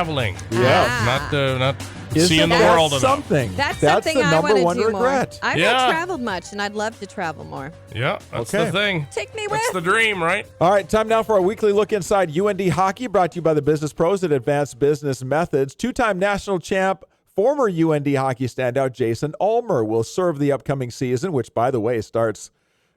traveling. Yeah. Not Isn't seeing the that world enough. something? That's the something I number want to one do regret. more. I've not traveled much, and I'd love to travel more. Yeah, that's Okay. the thing. Take me That's with. the dream, right? All right, time now for our weekly look inside UND hockey, brought to you by the business pros at Advanced Business Methods. Two-time national champ, former UND hockey standout Jason Ulmer will serve the upcoming season, which, by the way, starts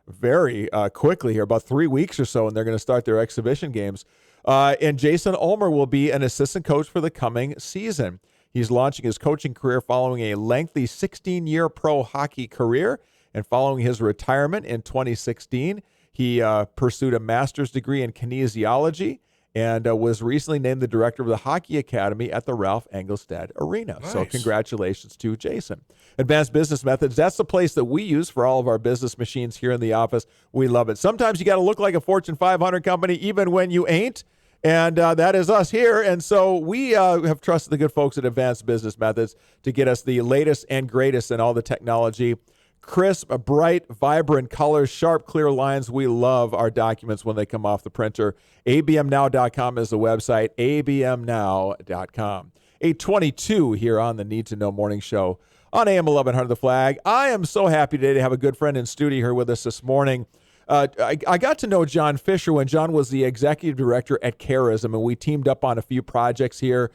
very quickly here, about 3 weeks or so, and they're going to start their exhibition games. And Jason Ulmer will be an assistant coach for the coming season. He's launching his coaching career following a lengthy 16-year pro hockey career. And following his retirement in 2016, he pursued a master's degree in kinesiology and was recently named the director of the Hockey Academy at the Ralph Engelstad Arena. Nice. So congratulations to Jason. Advanced Business Methods, that's the place that we use for all of our business machines here in the office. We love it. Sometimes you got to look like a Fortune 500 company even when you ain't. And that is us here. And so we have trusted the good folks at Advanced Business Methods to get us the latest and greatest in all the technology. Crisp, bright, vibrant colors, sharp, clear lines. We love our documents when they come off the printer. abmnow.com is the website, abmnow.com. 8:22 here on the Need to Know Morning Show on AM 1100 The Flag. I am so happy today to have a good friend in studio here with us this morning. I got to know John Fisher when John was the executive director at Charism, and we teamed up on a few projects here.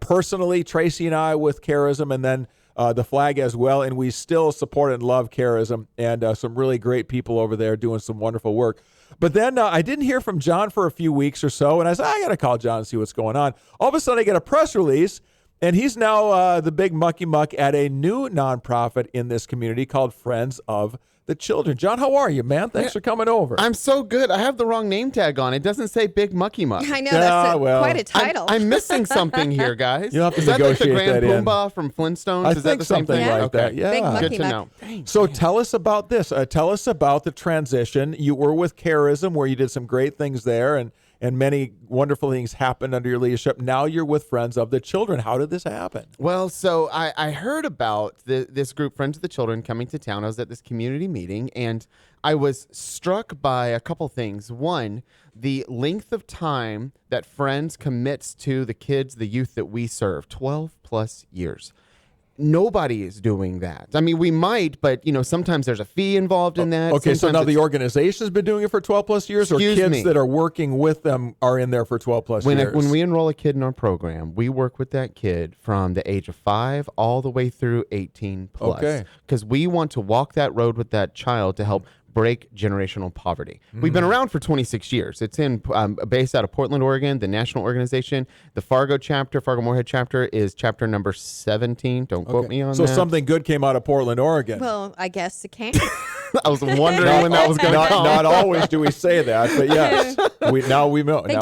Personally, Tracy and I with Charism, and then the Flag as well, and we still support and love Charism, and some really great people over there doing some wonderful work. But then I didn't hear from John for a few weeks or so, and I said, I got to call John and see what's going on. All of a sudden, I get a press release, and he's now the big mucky muck at a new nonprofit in this community called Friends of the Children. John, how are you, man? Thanks for coming over. I'm so good. I have the wrong name tag on. It doesn't say Big Mucky Muck. I know, that's quite a title. I'm missing something here, guys. You'll have to Is that like the negotiate Grand that in. Pumbaa from Flintstones? I Is that think the same something thing? like that. Yeah. Big Mucky Good to Muck. know. Dang, So man. tell us about this. Tell us about the transition. You were with Charism, where you did some great things there, and many wonderful things happened under your leadership. Now you're with Friends of the Children. How did this happen? Well, so I heard about this group, Friends of the Children, coming to town. I was at this community meeting, and I was struck by a couple things. One, the length of time that Friends commits to the kids, the youth that we serve, 12 plus years. Nobody is doing that. I mean, we might, but, sometimes there's a fee involved in that. Okay, so Sometimes now it's- the organization's been doing it for 12 plus years, or Excuse kids me. that are working with them are in there for 12 plus years? When we enroll a kid in our program, we work with that kid from the age of 5 all the way through 18 plus. Okay. Because we want to walk that road with that child to help break generational poverty. We've been around for 26 years. It's based out of Portland, Oregon, the national organization. The Fargo chapter, Fargo Moorhead chapter, is chapter number 17. Don't quote me on So that. something good came out of Portland, Oregon. Well, I guess it can. I was wondering when that was going to come. Not always do we say that, but yes, we know. They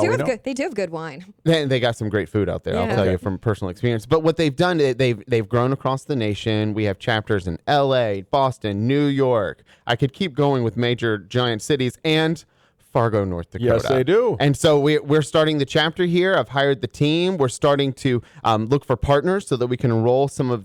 do have good wine. They got some great food out there, I'll Yeah. tell you from personal experience. But what they've done, they've grown across the nation. We have chapters in LA, Boston, New York. I could keep going with major giant cities and Fargo, North Dakota. Yes, they do. And so we're starting the chapter here. I've hired the team. We're starting to look for partners so that we can enroll some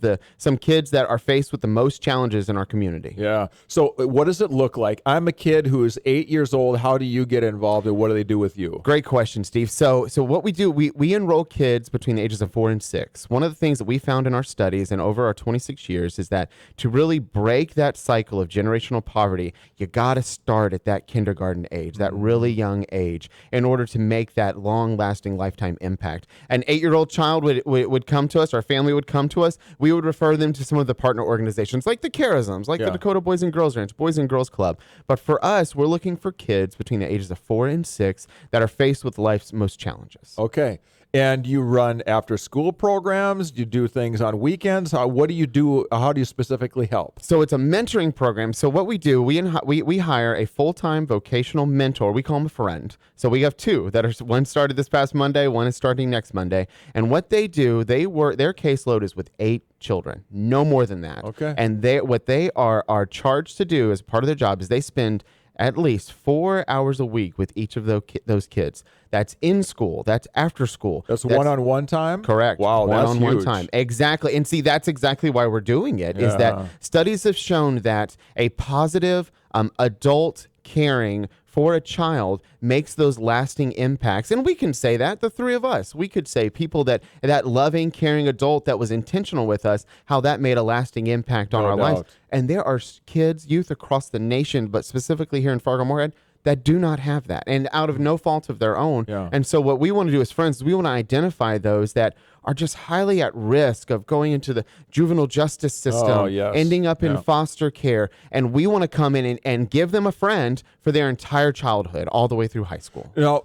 kids that are faced with the most challenges in our community. Yeah. So what does it look like? I'm a kid who is 8 years old. How do you get involved, and what do they do with you? Great question, Steve. So what we do, we enroll kids between the ages of 4 and 6. One of the things that we found in our studies and over our 26 years is that to really break that cycle of generational poverty, you got to start at that kindergarten age, that really young age, in order to make that long-lasting lifetime impact. An 8-year-old child would come to us, our family would come to us, we would refer them to some of the partner organizations like the Charisms, like the Dakota Boys and Girls Ranch, Boys and Girls Club. But for us, we're looking for kids between the ages of 4 and 6 that are faced with life's most challenges. Okay. And you run after-school programs? You do things on weekends? What do you do? How do you specifically help? So it's a mentoring program. So what we do, we hire a full-time vocational mentor. We call him a friend. So we have two that are, one started this past Monday, one is starting next Monday. And what they do, their caseload is with 8 children, no more than that. Okay. And what they are charged to do as part of their job is they spend at least 4 hours a week with each of those kids. That's in school. That's after school. That's one-on-one time? Correct. Wow, that's one-on-one huge. time. Exactly. And see, that's exactly why we're doing it, is that studies have shown that a positive adult caring for a child makes those lasting impacts. And we can say that, the three of us, we could say people that loving, caring adult that was intentional with us, how that made a lasting impact on No our lives. doubt. And there are kids, youth across the nation, but specifically here in Fargo-Moorhead, that do not have that, and out of no fault of their own. Yeah. And so what we want to do as friends is we want to identify those that are just highly at risk of going into the juvenile justice system, Oh, yes. ending up in Yeah. foster care. And we want to come in and give them a friend for their entire childhood, all the way through high school. You know,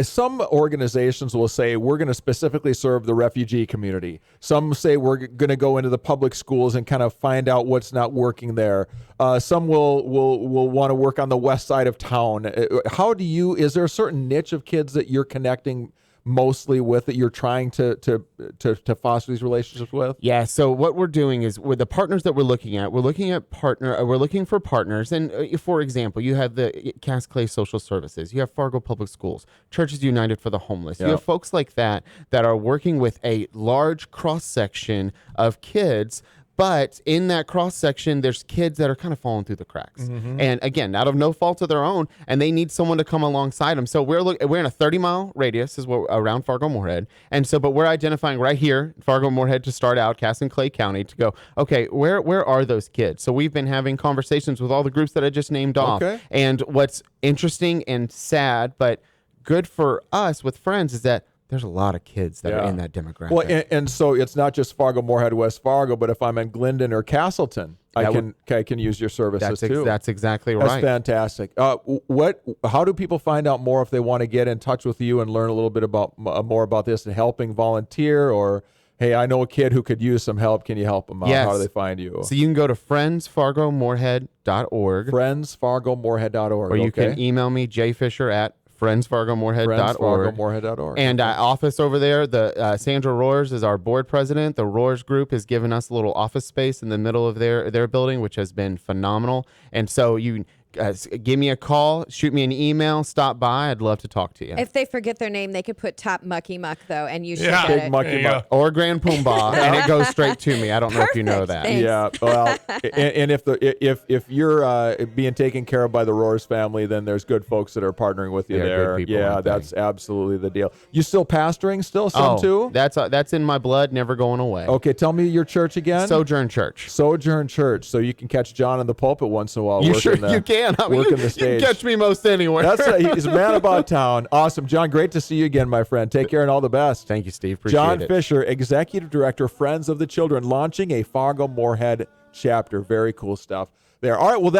some organizations will say we're going to specifically serve the refugee community. Some say we're going to go into the public schools and kind of find out what's not working there. Some will want to work on the west side of town. Is there a certain niche of kids that you're connecting mostly with, that you're trying to foster these relationships with? Yeah. So what we're doing is with the partners that we're looking for partners. And for example, you have the Cass Clay Social Services, you have Fargo Public Schools, Churches United for the Homeless. Yep. You have folks like that are working with a large cross section of kids. But in that cross section, there's kids that are kind of falling through the cracks. Mm-hmm. And again, out of no fault of their own, and they need someone to come alongside them. So we're in a 30-mile radius around Fargo-Moorhead. And so, but we're identifying right here, Fargo-Moorhead to start out, Cass and Clay County, to go, okay, where are those kids? So we've been having conversations with all the groups that I just named off. Okay. And what's interesting and sad, but good for us with friends, is that there's a lot of kids that are in that demographic. Well, and so it's not just Fargo, Moorhead, West Fargo, but if I'm in Glendon or Castleton, I can use your services too. That's exactly That's right. fantastic. How do people find out more if they want to get in touch with you and learn a little bit about more about this and helping volunteer, or hey, I know a kid who could use some help. Can you help them out? Yes. How do they find you? So you can go to friendsfargomoorhead.org. friendsfargomoorhead.org. Or you can email me, jfisher@friendsfargomoorhead.org. friendsfargomoorhead.org. And office over there, the Sandra Roars is our board president. The Roars group has given us a little office space in the middle of their building, which has been phenomenal. And so you give me a call, shoot me an email, stop by. I'd love to talk to you. If they forget their name, they could put Top Mucky Muck, though, and you should Yeah. get Big it. Mucky Muck. Or Grand Pumbaa, and it goes straight to me. I don't know if you know Perfect. that. Thanks. Yeah, well, and if you're being taken care of by the Roars family, then there's good folks that are partnering with you They're there. good people, Yeah, aren't they? that's absolutely the deal. You still pastoring some too? That's in my blood, never going away. Okay, tell me your church again. Sojourn Church. Sojourn Church. So you can catch John in the pulpit once in a while. You working sure you can? I mean, working the you stage. can catch me most anywhere. He's a man about town. Awesome, John. Great to see you again, my friend. Take care and all the best. Thank you, Steve. Appreciate John it. Fisher, Executive Director, Friends of the Children, launching a Fargo Moorhead chapter. Very cool stuff there. All right, well,